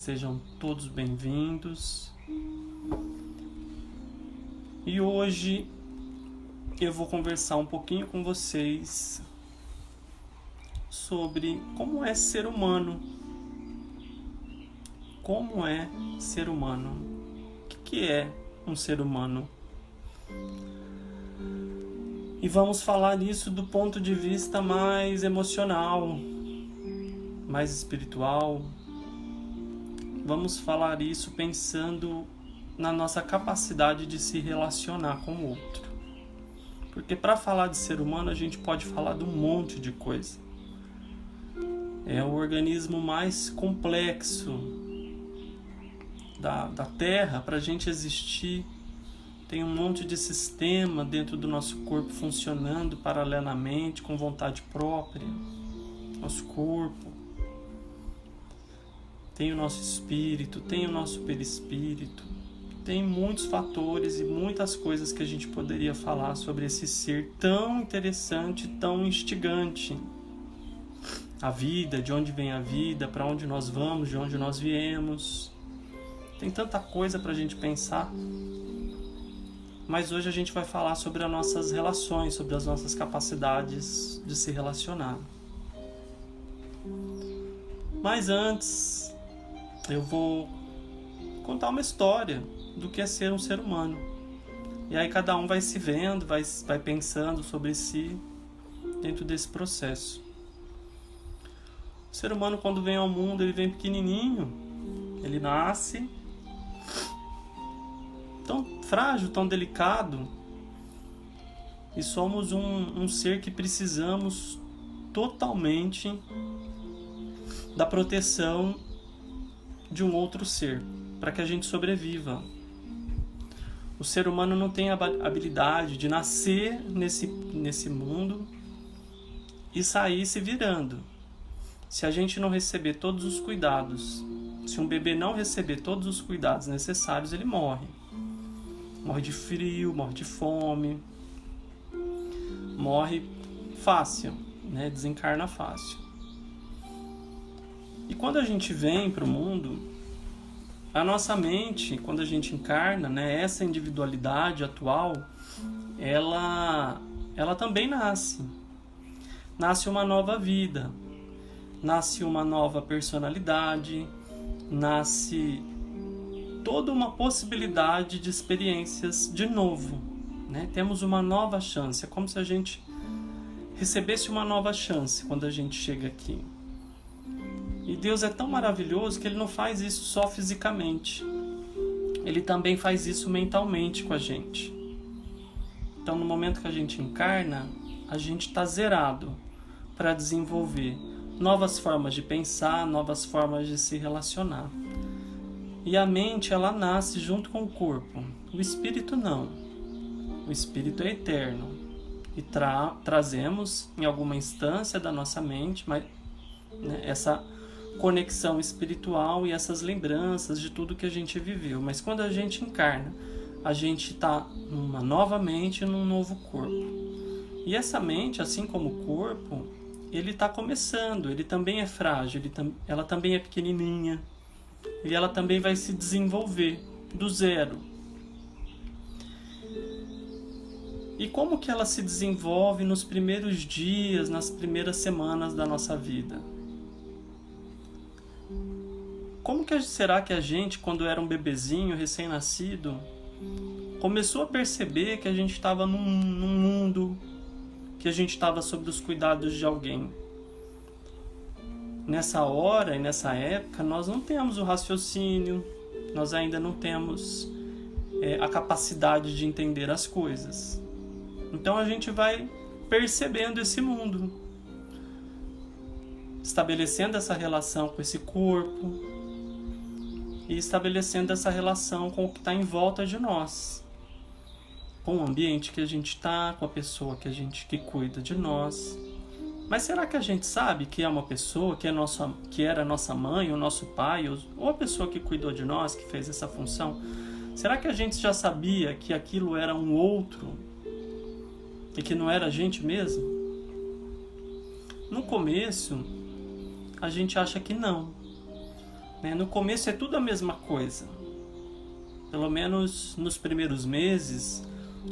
Sejam todos bem-vindos. E hoje eu vou conversar um pouquinho com vocês sobre como é ser humano. Como é ser humano? O que é um ser humano? E vamos falar isso do ponto de vista mais emocional, mais espiritual. Vamos falar isso pensando na nossa capacidade de se relacionar com o outro. Porque para falar de ser humano a gente pode falar de um monte de coisa. É o organismo mais complexo da Terra. Para a gente existir, tem um monte de sistema dentro do nosso corpo funcionando paralelamente, com vontade própria. Nosso corpo tem o nosso espírito, tem o nosso perispírito. Tem muitos fatores e muitas coisas que a gente poderia falar sobre esse ser tão interessante, tão instigante. A vida, de onde vem a vida, para onde nós vamos, de onde nós viemos. Tem tanta coisa para a gente pensar. Mas hoje a gente vai falar sobre as nossas relações, sobre as nossas capacidades de se relacionar. Mas antes, eu vou contar uma história do que é ser um ser humano. E aí cada um vai se vendo, vai pensando sobre si dentro desse processo. O ser humano, quando vem ao mundo, ele vem pequenininho, ele nasce tão frágil, tão delicado, e somos um ser que precisamos totalmente da proteção de um outro ser, para que a gente sobreviva. O ser humano não tem a habilidade de nascer nesse mundo e sair se virando. Se a gente não receber todos os cuidados, se um bebê não receber todos os cuidados necessários, ele morre. Morre de frio, morre de fome, morre fácil, né? Desencarna fácil. E quando a gente vem para o mundo, a nossa mente, quando a gente encarna, né, essa individualidade atual, ela também nasce. Nasce uma nova vida, nasce uma nova personalidade, nasce toda uma possibilidade de experiências de novo, né? Temos uma nova chance, é como se a gente recebesse uma nova chance quando a gente chega aqui. E Deus é tão maravilhoso que Ele não faz isso só fisicamente, Ele também faz isso mentalmente com a gente. Então, no momento que a gente encarna, a gente está zerado para desenvolver novas formas de pensar, novas formas de se relacionar. E a mente, ela nasce junto com o corpo. O espírito não. O espírito é eterno. E trazemos em alguma instância da nossa mente, mas, né, essa conexão espiritual e essas lembranças de tudo que a gente viveu. Mas quando a gente encarna, a gente está numa nova mente, num novo corpo. E essa mente, assim como o corpo, ele está começando, ele também é frágil, ela também é pequenininha. E ela também vai se desenvolver do zero. E como que ela se desenvolve nos primeiros dias, nas primeiras semanas da nossa vida? Como que será que a gente, quando era um bebezinho, recém-nascido, começou a perceber que a gente estava num mundo, que a gente estava sob os cuidados de alguém? Nessa hora e nessa época, nós não temos o raciocínio, nós ainda não temos a capacidade de entender as coisas. Então a gente vai percebendo esse mundo, estabelecendo essa relação com esse corpo e estabelecendo essa relação com o que está em volta de nós, com o ambiente que a gente está, com a pessoa que cuida de nós. Mas será que a gente sabe que é uma pessoa, que era nossa mãe, o nosso pai, ou a pessoa que cuidou de nós, que fez essa função? Será que a gente já sabia que aquilo era um outro e que não era a gente mesmo? No começo, a gente acha que não. né? No começo é tudo a mesma coisa. Pelo menos nos primeiros meses,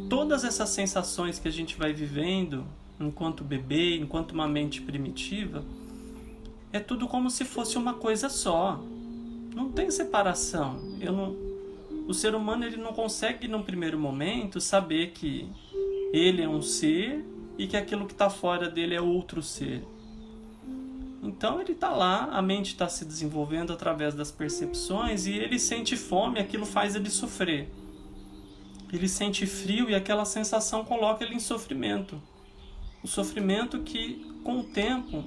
todas essas sensações que a gente vai vivendo enquanto bebê, enquanto uma mente primitiva, é tudo como se fosse uma coisa só. Não tem separação. O ser humano ele não consegue, num primeiro momento, saber que ele é um ser e que aquilo que está fora dele é outro ser. Então ele está lá, a mente está se desenvolvendo através das percepções e ele sente fome, aquilo faz ele sofrer. Ele sente frio e aquela sensação coloca ele em sofrimento. O sofrimento que, com o tempo,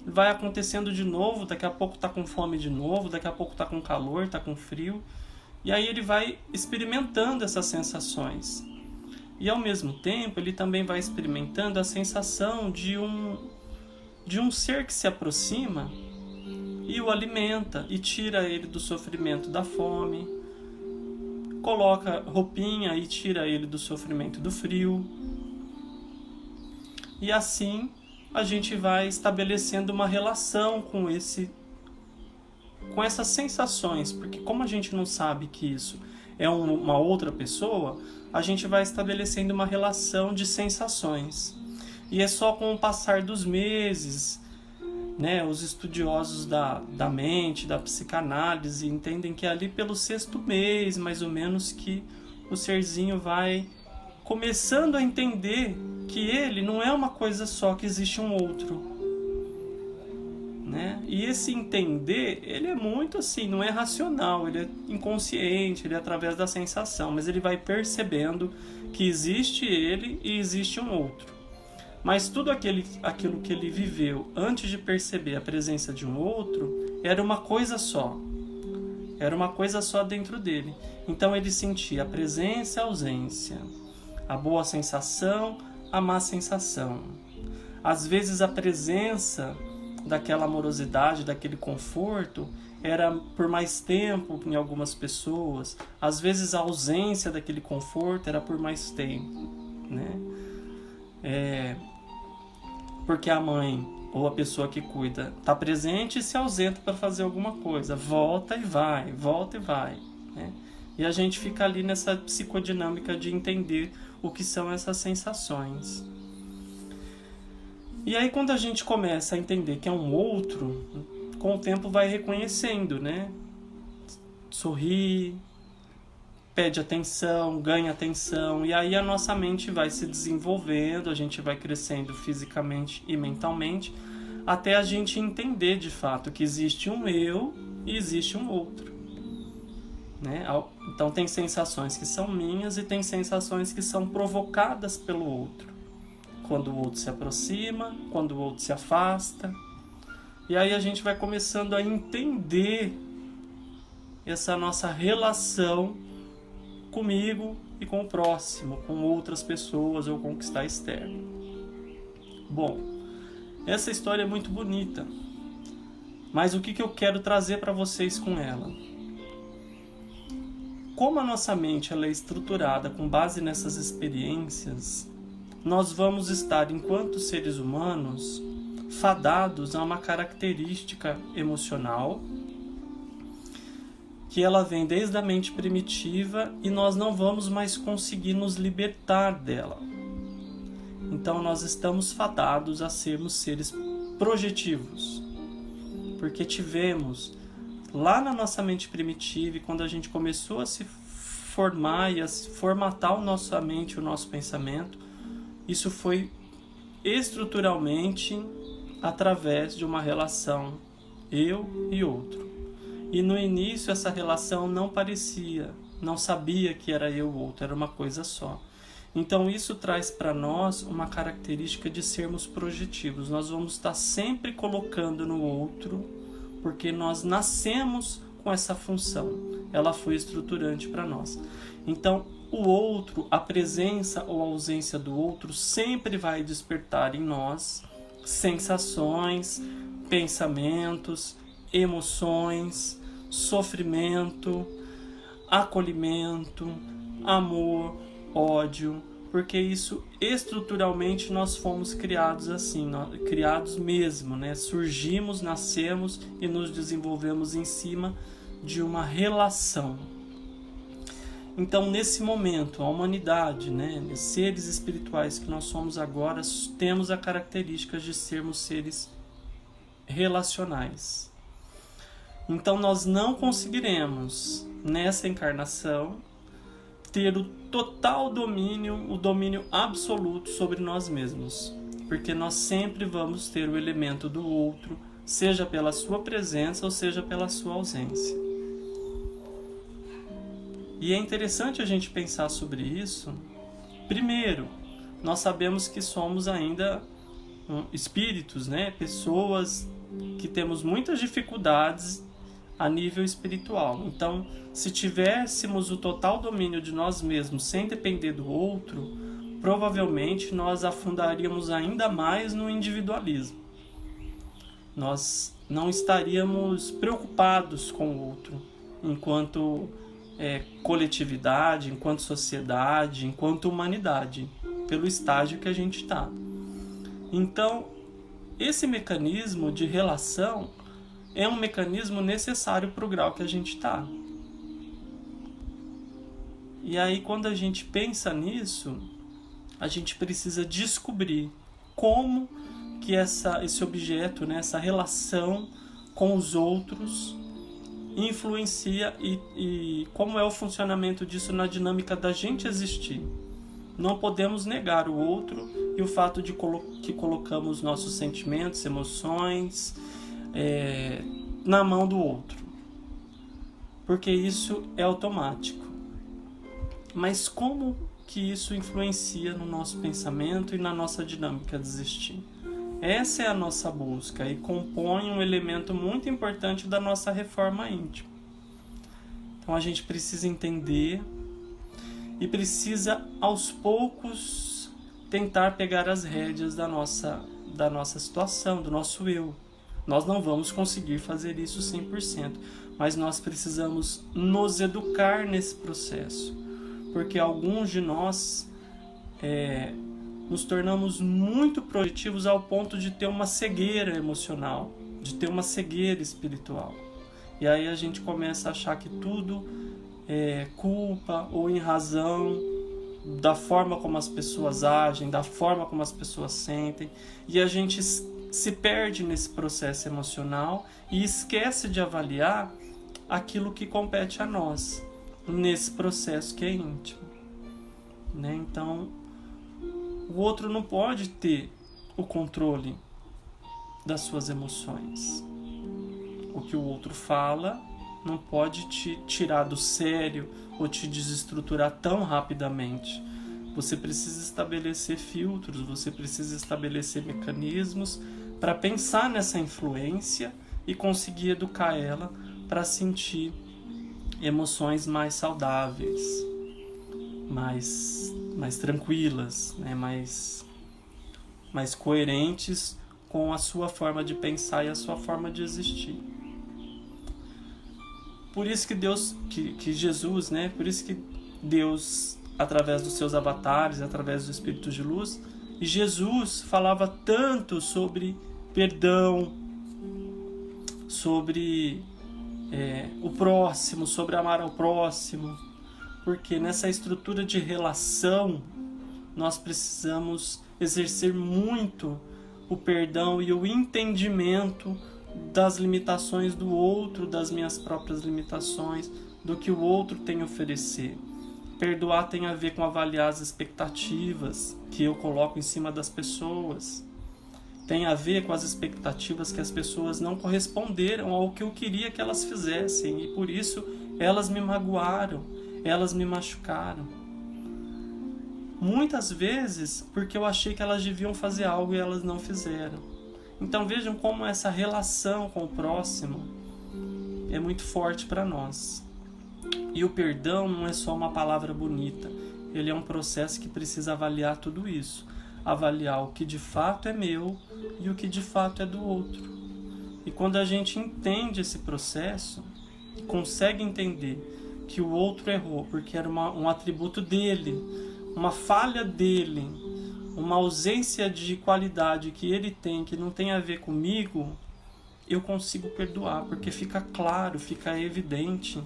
vai acontecendo de novo, daqui a pouco está com fome de novo, daqui a pouco está com calor, está com frio. E aí ele vai experimentando essas sensações. E ao mesmo tempo ele também vai experimentando a sensação de um ser que se aproxima e o alimenta e tira ele do sofrimento da fome, coloca roupinha e tira ele do sofrimento do frio. E assim a gente vai estabelecendo uma relação com essas sensações, porque como a gente não sabe que isso é uma outra pessoa, a gente vai estabelecendo uma relação de sensações. E é só com o passar dos meses, né, os estudiosos da mente, da psicanálise, entendem que é ali pelo 6º mês, mais ou menos, que o serzinho vai começando a entender que ele não é uma coisa só, que existe um outro. Né? E esse entender, ele é muito assim, não é racional, ele é inconsciente, ele é através da sensação, mas ele vai percebendo que existe ele e existe um outro. Mas tudo aquilo que ele viveu antes de perceber a presença de um outro, era uma coisa só. Era uma coisa só dentro dele. Então ele sentia a presença e a ausência, a boa sensação, a má sensação. Às vezes a presença daquela amorosidade, daquele conforto, era por mais tempo em algumas pessoas. Às vezes a ausência daquele conforto era por mais tempo, né? Porque a mãe ou a pessoa que cuida está presente e se ausenta para fazer alguma coisa, volta e vai, né? E a gente fica ali nessa psicodinâmica de entender o que são essas sensações. E aí quando a gente começa a entender que é um outro, com o tempo vai reconhecendo, né? Sorri, pede atenção, ganha atenção, e aí a nossa mente vai se desenvolvendo, a gente vai crescendo fisicamente e mentalmente, até a gente entender de fato que existe um eu e existe um outro. Né? Então tem sensações que são minhas e tem sensações que são provocadas pelo outro. Quando o outro se aproxima, quando o outro se afasta. E aí a gente vai começando a entender essa nossa relação comigo e com o próximo, com outras pessoas ou com o que está externo. Bom, essa história é muito bonita, mas o que eu quero trazer para vocês com ela? Como a nossa mente ela é estruturada com base nessas experiências, nós vamos estar, enquanto seres humanos, fadados a uma característica emocional que ela vem desde a mente primitiva e nós não vamos mais conseguir nos libertar dela. Então nós estamos fadados a sermos seres projetivos, porque tivemos lá na nossa mente primitiva, e quando a gente começou a se formar e a formatar a nossa mente, o nosso pensamento, isso foi estruturalmente através de uma relação eu e outro. E no início essa relação não parecia, não sabia que era eu ou outro, era uma coisa só. Então isso traz para nós uma característica de sermos projetivos. Nós vamos estar sempre colocando no outro, porque nós nascemos com essa função. Ela foi estruturante para nós. Então o outro, a presença ou a ausência do outro sempre vai despertar em nós sensações, pensamentos, emoções, sofrimento, acolhimento, amor, ódio, porque isso estruturalmente nós fomos criados assim, criados mesmo, né? Surgimos, nascemos e nos desenvolvemos em cima de uma relação. Então, nesse momento, a humanidade, né, seres espirituais que nós somos agora, temos a característica de sermos seres relacionais. Então, nós não conseguiremos, nessa encarnação, ter o total domínio, o domínio absoluto sobre nós mesmos, porque nós sempre vamos ter o elemento do outro, seja pela sua presença ou seja pela sua ausência. E é interessante a gente pensar sobre isso. Primeiro, nós sabemos que somos ainda espíritos, né? Pessoas que temos muitas dificuldades a nível espiritual. Então, se tivéssemos o total domínio de nós mesmos sem depender do outro, provavelmente nós afundaríamos ainda mais no individualismo. Nós não estaríamos preocupados com o outro enquanto coletividade, enquanto sociedade, enquanto humanidade, pelo estágio que a gente está. Então, esse mecanismo de relação é um mecanismo necessário para o grau que a gente está. E aí, quando a gente pensa nisso, a gente precisa descobrir como que esse objeto, né, essa relação com os outros influencia e como é o funcionamento disso na dinâmica da gente existir. Não podemos negar o outro e o fato de que colocamos nossos sentimentos, emoções na mão do outro, porque isso é automático. Mas como que isso influencia no nosso pensamento e na nossa dinâmica de existir? Essa é a nossa busca e compõe um elemento muito importante da nossa reforma íntima. Então a gente precisa entender e precisa aos poucos tentar pegar as rédeas da nossa situação, do nosso eu. Nós não vamos conseguir fazer isso 100%, mas nós precisamos nos educar nesse processo, porque alguns de nós nos tornamos muito projetivos ao ponto de ter uma cegueira emocional, de ter uma cegueira espiritual. E aí a gente começa a achar que tudo é culpa ou em razão da forma como as pessoas agem, da forma como as pessoas sentem, e a gente se perde nesse processo emocional e esquece de avaliar aquilo que compete a nós, nesse processo que é íntimo, né? Então, o outro não pode ter o controle das suas emoções. O que o outro fala não pode te tirar do sério ou te desestruturar tão rapidamente. Você precisa estabelecer filtros, você precisa estabelecer mecanismos para pensar nessa influência e conseguir educar ela para sentir emoções mais saudáveis, mais tranquilas, né? mais coerentes com a sua forma de pensar e a sua forma de existir. Por isso que Jesus, né? Por isso que Deus, através dos seus avatares, através dos espíritos de luz, e Jesus falava tanto sobre perdão, sobre o próximo, sobre amar ao próximo, porque nessa estrutura de relação nós precisamos exercer muito o perdão e o entendimento das limitações do outro, das minhas próprias limitações, do que o outro tem a oferecer. Perdoar tem a ver com avaliar as expectativas que eu coloco em cima das pessoas. Tem a ver com as expectativas que as pessoas não corresponderam ao que eu queria que elas fizessem, e por isso elas me magoaram, elas me machucaram. Muitas vezes porque eu achei que elas deviam fazer algo e elas não fizeram. Então vejam como essa relação com o próximo é muito forte para nós. E o perdão não é só uma palavra bonita, ele é um processo que precisa avaliar tudo isso. Avaliar o que de fato é meu e o que de fato é do outro. E quando a gente entende esse processo, consegue entender que o outro errou porque era um atributo dele, uma falha dele, uma ausência de qualidade que ele tem, que não tem a ver comigo, eu consigo perdoar, porque fica claro, fica evidente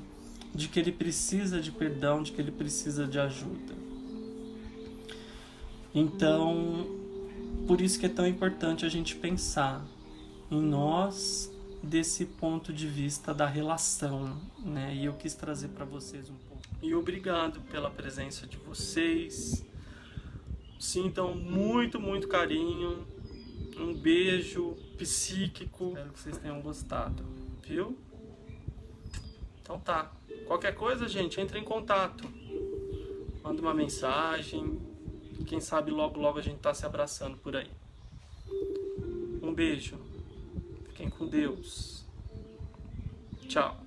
de que ele precisa de perdão, de que ele precisa de ajuda. Então, por isso que é tão importante a gente pensar em nós desse ponto de vista da relação, né? E eu quis trazer para vocês um pouco. E obrigado pela presença de vocês. Sintam muito, muito carinho. Um beijo psíquico. Espero que vocês tenham gostado, viu? Então tá. Qualquer coisa, gente, entre em contato. Manda uma mensagem. Quem sabe logo, logo a gente tá se abraçando por aí. Um beijo. Fiquem com Deus. Tchau.